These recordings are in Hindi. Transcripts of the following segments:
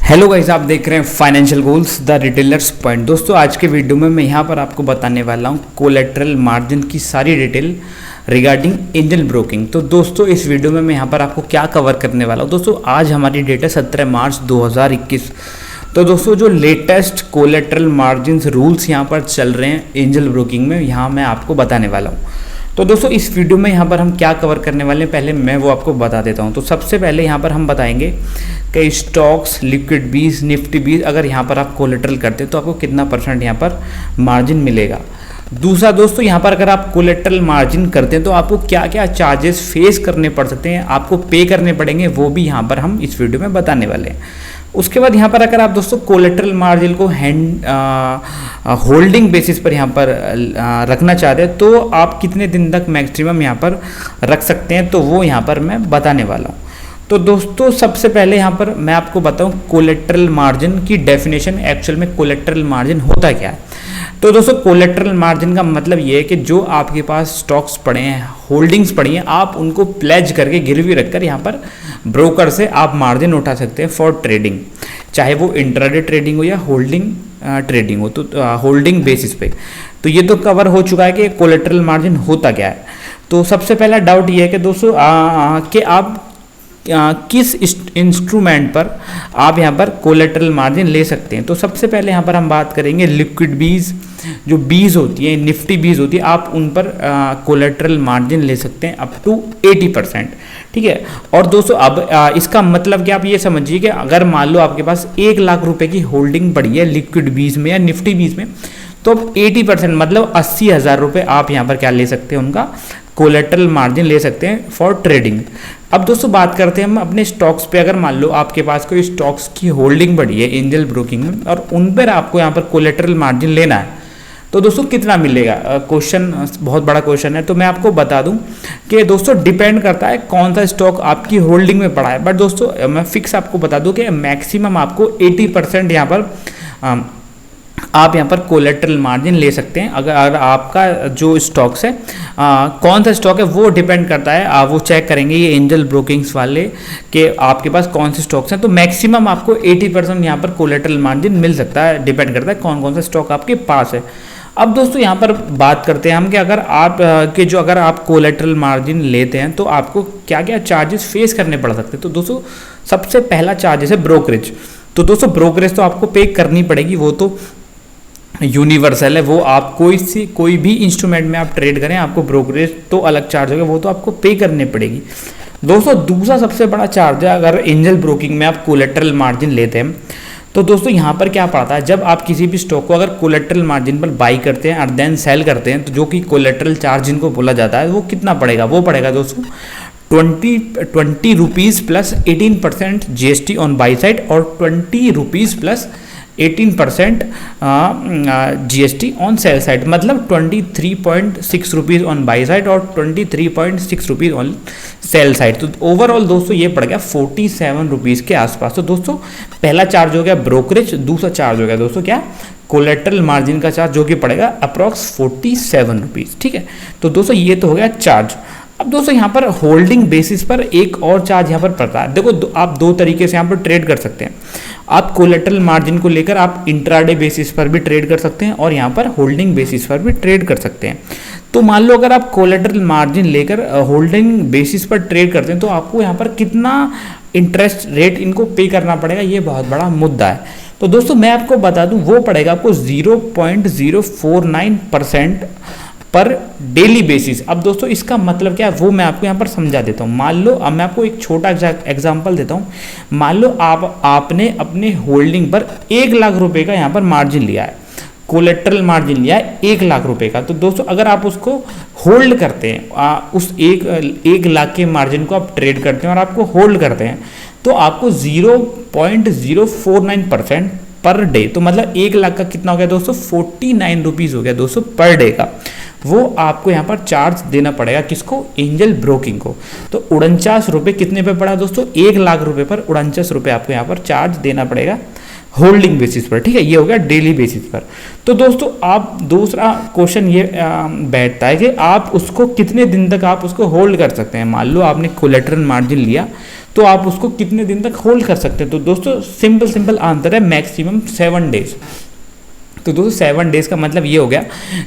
हेलो गाइस, आप देख रहे हैं financial goals the retailers point. दोस्तों आज के वीडियो में मैं यहाँ पर आपको बताने वाला हूँ कोलेटरल मार्जिन की सारी डिटेल रिगार्डिंग एंजल ब्रोकिंग। तो दोस्तों इस वीडियो में मैं यहाँ पर आपको क्या कवर करने वाला हूँ। दोस्तों आज हमारी डेट है 17 मार्च 2021। तो दोस्तों जो लेटेस्ट कोलेटरल मार्जिन रूल्स यहाँ पर चल रहे हैं एंजल ब्रोकिंग में, यहाँ मैं आपको बताने वाला हूँ। तो दोस्तों इस वीडियो में यहाँ पर हम क्या कवर करने वाले हैं, पहले मैं वो आपको बता देता हूँ। तो सबसे पहले यहाँ पर हम बताएंगे कि स्टॉक्स, लिक्विड बीज, निफ्टी बीज अगर यहाँ पर आप कोलेटरल करते हैं तो आपको कितना % यहाँ पर मार्जिन मिलेगा। दूसरा दोस्तों यहाँ पर अगर आप कोलेटरल मार्जिन करते हैं तो आपको क्या क्या चार्जेस फेस करने पड़ सकते हैं, आपको पे करने पड़ेंगे, वो भी यहाँ पर हम इस वीडियो में बताने वाले हैं। उसके बाद यहाँ पर अगर आप दोस्तों कोलेटरल मार्जिन को होल्डिंग बेसिस पर यहाँ पर रखना चाहते हैं तो आप कितने दिन तक मैक्सिमम यहाँ पर रख सकते हैं, तो वो यहाँ पर मैं बताने वाला हूँ। तो दोस्तों सबसे पहले यहाँ पर मैं आपको बताऊँ कोलेटरल मार्जिन की डेफिनेशन, एक्चुअल में कोलेटरल मार्जिन होता क्या है। तो दोस्तों कोलेटरल मार्जिन का मतलब ये है कि जो आपके पास स्टॉक्स पड़े हैं, होल्डिंग्स पड़ी हैं, आप उनको प्लेज करके गिरवी रखकर यहाँ पर ब्रोकर से आप मार्जिन उठा सकते हैं फॉर ट्रेडिंग, चाहे वो इंट्राडे ट्रेडिंग हो या होल्डिंग ट्रेडिंग हो। तो होल्डिंग बेसिस पे तो ये तो कवर हो चुका है कि कोलेटरल मार्जिन होता क्या है। तो सबसे पहला डाउट ये है कि दोस्तों कि आप किस इंस्ट्रूमेंट पर आप यहाँ पर कोलेटरल मार्जिन ले सकते हैं। तो सबसे पहले यहाँ पर हम बात करेंगे लिक्विड बीज, जो बीज होती है, निफ्टी बीज होती है, आप उन पर कोलेटरल मार्जिन ले सकते हैं अप टू 80%। ठीक है। और दोस्तों अब इसका मतलब कि आप ये समझिए कि अगर मान लो आपके पास 1 लाख रुपए की होल्डिंग पड़ी है लिक्विड बीज में या निफ्टी बीज में, तो अब 80% मतलब 80,000 रुपये आप यहाँ पर क्या ले सकते हैं, उनका कोलेटरल मार्जिन ले सकते हैं फॉर ट्रेडिंग। अब दोस्तों बात करते हैं हम अपने स्टॉक्स पे। अगर मान लो आपके पास कोई स्टॉक्स की होल्डिंग बढ़ी है एंजल ब्रोकिंग में और उन पर आपको यहाँ पर कोलेटरल मार्जिन लेना है, तो दोस्तों कितना मिलेगा। क्वेश्चन बहुत बड़ा क्वेश्चन है। तो मैं आपको बता दूं कि दोस्तों डिपेंड करता है कौन सा स्टॉक आपकी होल्डिंग में पड़ा है। बट दोस्तों मैं फिक्स आपको बता दूं कि मैक्सिमम आपको 80% यहाँ पर आप यहाँ पर कोलेटरल मार्जिन ले सकते हैं। अगर आपका जो स्टॉक्स है कौन सा स्टॉक है वो डिपेंड करता है, आप वो चेक करेंगे ये एंजल ब्रोकिंग्स वाले कि आपके पास कौन से स्टॉक्स हैं। तो मैक्सिमम आपको 80% यहाँ पर कोलेटरल मार्जिन मिल सकता है, डिपेंड करता है कौन कौन सा स्टॉक आपके पास है। अब दोस्तों यहाँ पर बात करते हैं हम कि अगर आप कोलेटरल मार्जिन लेते हैं तो आपको क्या क्या चार्जेस फेस करने पड़ सकते हैं। तो दोस्तों सबसे पहला चार्जेस है ब्रोकरेज। तो दोस्तों ब्रोकरेज तो आपको पे करनी पड़ेगी, वो तो यूनिवर्सल है। वो आप कोई भी इंस्ट्रूमेंट में आप ट्रेड करें, आपको ब्रोकरेज तो अलग चार्ज होगा, वो तो आपको पे करने पड़ेगी। दोस्तों दूसरा सबसे बड़ा चार्ज है अगर एंजल ब्रोकिंग में आप कोलेटरल मार्जिन लेते हैं तो दोस्तों यहाँ पर क्या पड़ता है, जब आप किसी भी स्टॉक को अगर कोलेटरल मार्जिन पर बाई करते हैं और देन सेल करते हैं तो जो कि कोलेटरल चार्ज जिनको बोला जाता है वो कितना पड़ेगा, वो पड़ेगा दोस्तों 20 rupees plus 18% GST on by side और 20 rupees plus 18% GST on sell side, मतलब 23.6 रुपीज़ ऑन बाई साइड और 23.6 रुपीज़ ऑन सेल साइड। तो ओवरऑल दोस्तों ये पड़ गया 47 रुपीज़ के आसपास। तो दोस्तों पहला चार्ज हो गया ब्रोकरेज, दूसरा चार्ज हो गया दोस्तों क्या, कोलेटरल मार्जिन का चार्ज, जो कि पड़ेगा अप्रॉक्स 47 रुपीज़। ठीक है। तो दोस्तों ये तो हो गया चार्ज। अब दोस्तों यहाँ पर होल्डिंग बेसिस पर एक और चार्ज यहाँ पर पड़ता है। देखो आप दो तरीके से यहाँ पर ट्रेड कर सकते हैं। आप कोलेटरल मार्जिन को लेकर आप इंट्राडे बेसिस पर भी ट्रेड कर सकते हैं और यहाँ पर होल्डिंग बेसिस पर भी ट्रेड कर सकते हैं। तो मान लो अगर आप कोलेटरल मार्जिन लेकर होल्डिंग बेसिस पर ट्रेड करते हैं तो आपको यहाँ पर कितना इंटरेस्ट रेट इनको पे करना पड़ेगा, ये बहुत बड़ा मुद्दा है। तो दोस्तों मैं आपको बता दूं वो पड़ेगा आपको 0.049% पर डेली बेसिस। अब दोस्तों इसका मतलब क्या है वो मैं आपको यहाँ पर समझा देता हूँ। मान लो अब मैं आपको एक छोटा एग्जांपल देता हूँ। मान लो आपने अपने होल्डिंग पर 1 लाख रुपए का यहाँ पर मार्जिन लिया है, कोलेटरल मार्जिन लिया है 1 लाख रुपए का। तो दोस्तों अगर आप उसको होल्ड करते हैं, उस 1 लाख के मार्जिन को आप ट्रेड करते हैं और आपको होल्ड करते हैं तो आपको 0.049% पर डे, तो मतलब 1 लाख का कितना हो गया दोस्तों, 49 रुपीज़ हो गया दोस्तों पर डे का, वो आपको यहाँ पर चार्ज देना पड़ेगा। किसको, एंजल ब्रोकिंग को। तो 49 रुपये कितने पे पड़ा दोस्तों, 1 लाख रुपए पर 49 रुपये आपको यहाँ पर चार्ज देना पड़ेगा होल्डिंग बेसिस पर। ठीक है, ये हो गया डेली बेसिस पर। तो दोस्तों आप दूसरा क्वेश्चन ये बैठता है कि आप उसको कितने दिन तक आप उसको होल्ड कर सकते हैं। मान लो आपने कोलेटरल मार्जिन लिया तो आप उसको कितने दिन तक होल्ड कर सकते हैं। तो दोस्तों सिंपल आंसर है मैक्सिमम 7 डेज। तो दोस्तों 7 डेज़ का मतलब ये हो गया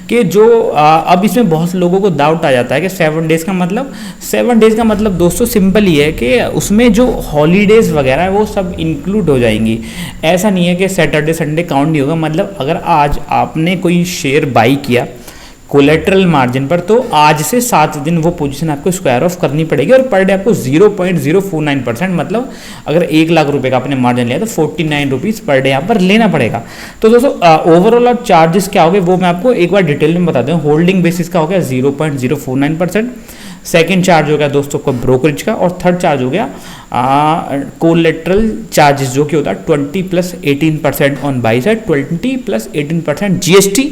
कि जो अब इसमें बहुत से लोगों को डाउट आ जाता है कि 7 डेज़ का मतलब, 7 डेज़ का मतलब दोस्तों सिंपल ही है कि उसमें जो हॉलीडेज़ वगैरह है वो सब इंक्लूड हो जाएंगी। ऐसा नहीं है कि सैटरडे संडे काउंट नहीं होगा। मतलब अगर आज आपने कोई शेयर बाई किया कोलेट्रल मार्जिन पर, तो आज से 7 दिन वो पोजीशन आपको स्क्वायर ऑफ करनी पड़ेगी और पर डे आपको 0.049%, मतलब अगर 1 लाख रुपए का आपने मार्जिन लिया तो 49 रुपीज़ पर डे यहाँ पर लेना पड़ेगा। तो दोस्तों ओवरऑल और चार्जेस क्या हो गए वो मैं आपको एक बार डिटेल में बता दूँ। होल्डिंग बेसिस का हो गया 0.049%, सेकेंड चार्ज हो गया दोस्तों को ब्रोकरेज का, और थर्ड चार्ज हो गया कोलेट्रल चार्जेस जो कि होता है 20 + 18% on by side, 20 + 18% GST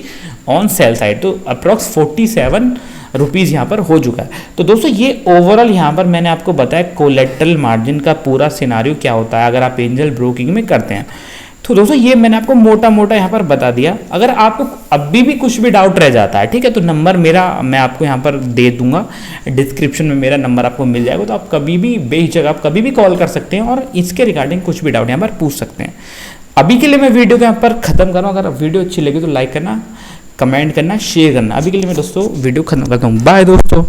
on sell side. तो अप्रॉक्स 47 रुपीज़ यहाँ पर हो चुका है। तो दोस्तों ये ओवरऑल यहाँ पर मैंने आपको बताया कोलेट्रल मार्जिन का पूरा सिनारियो क्या होता है अगर आप एंजल ब्रोकिंग में करते हैं। तो दोस्तों ये मैंने आपको मोटा मोटा यहाँ पर बता दिया। अगर आपको अभी भी कुछ भी डाउट रह जाता है, ठीक है, तो नंबर मेरा मैं आपको यहाँ पर दे दूंगा, डिस्क्रिप्शन में मेरा नंबर आपको मिल जाएगा। तो आप कभी भी बेहिचक आप कभी भी कॉल कर सकते हैं और इसके रिगार्डिंग कुछ भी डाउट यहाँ पर पूछ सकते हैं। अभी के लिए मैं वीडियो को यहाँ पर खत्म कर रहा हूँ। अगर वीडियो अच्छी लगी तो लाइक करना, कमेंट करना, शेयर करना। अभी के लिए मैं दोस्तों वीडियो खत्म करता हूँ। बाय दोस्तों।